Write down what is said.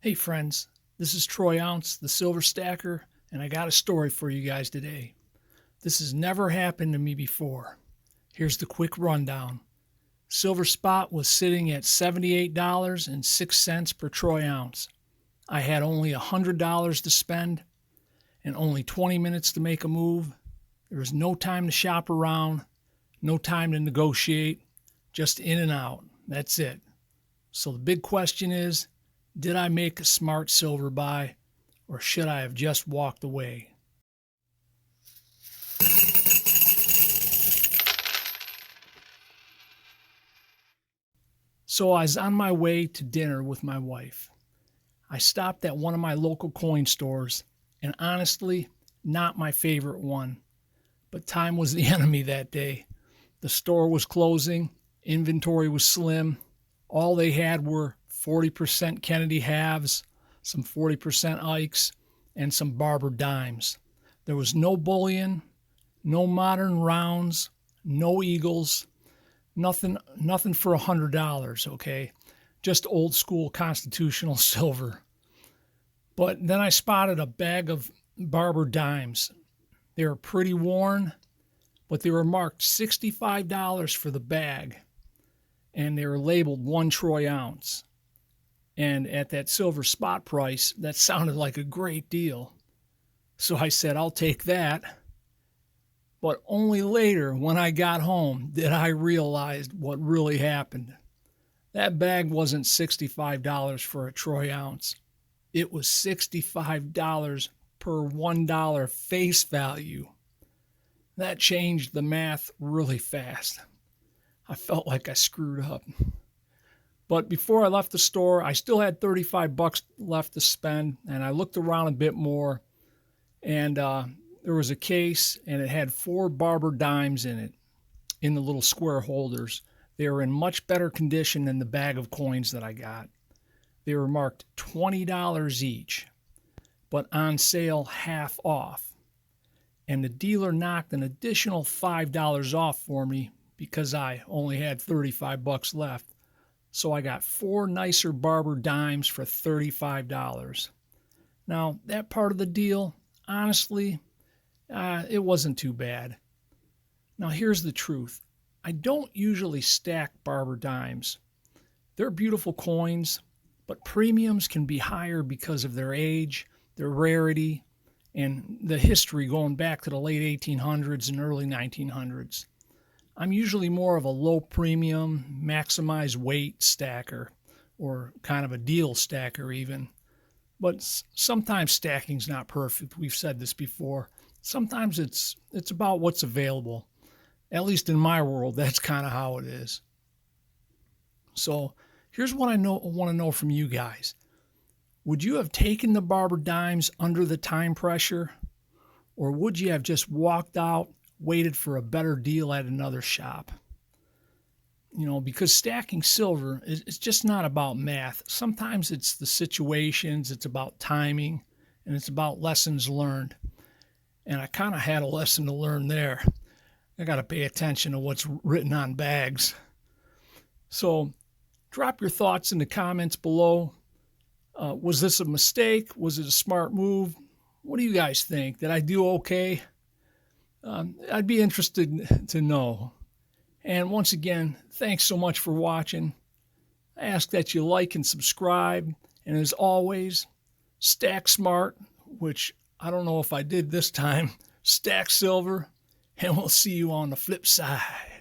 Hey friends, this is Troy Ounce, the Silver Stacker, and I got a story for you guys today. This has never happened to me before. Here's the quick rundown. Silver spot was sitting at $78.06 per troy ounce. I had only $100 to spend and only 20 minutes to make a move. There was no time to shop around, no time to negotiate, just in and out. That's it. So the big question is, did I make a smart silver buy, or should I have just walked away? So I was on my way to dinner with my wife. I stopped at one of my local coin stores, and honestly, not my favorite one. But time was the enemy that day. The store was closing, inventory was slim. All they had were 40% Kennedy halves, some 40% Ikes, and some Barber dimes. There was no bullion, no modern rounds, no eagles, nothing for $100, okay? Just old school constitutional silver. But then I spotted a bag of Barber dimes. They were pretty worn, but they were marked $65 for the bag, and they were labeled 1 troy ounce. And at that silver spot price, that sounded like a great deal. So I said, I'll take that. But only later, when I got home, did I realize what really happened. That bag wasn't $65 for a troy ounce. It was $65 per $1 face value. That changed the math really fast. I felt like I screwed up. But before I left the store, I still had $35 left to spend, and I looked around a bit more, and there was a case, and it had 4 Barber dimes in it, in the little square holders. They were in much better condition than the bag of coins that I got. They were marked $20 each, but on sale half off. And the dealer knocked an additional $5 off for me because I only had $35 left. So I got 4 nicer Barber dimes for $35. Now, that part of the deal, honestly, it wasn't too bad. Now, here's the truth. I don't usually stack Barber dimes. They're beautiful coins, but premiums can be higher because of their age, their rarity, and the history going back to the late 1800s and early 1900s. I'm usually more of a low premium, maximize weight stacker, or kind of a deal stacker even. But sometimes stacking's not perfect. We've said this before. Sometimes it's about what's available. At least in my world, that's kind of how it is. So here's what I want to know from you guys. Would you have taken the Barber dimes under the time pressure? Or would you have just walked out, waited for a better deal at another shop? Because stacking silver is just not about math. Sometimes it's the situations, it's about timing, and it's about lessons learned. And I kind of had a lesson to learn there. I got to pay attention to what's written on bags. So drop your thoughts in the comments below. Was this a mistake? Was it a smart move? What do you guys think? Did I do okay? I'd be interested to know. And once again, thanks so much for watching. I ask that you like and subscribe. And as always, stack smart, which I don't know if I did this time. Stack silver, and we'll see you on the flip side.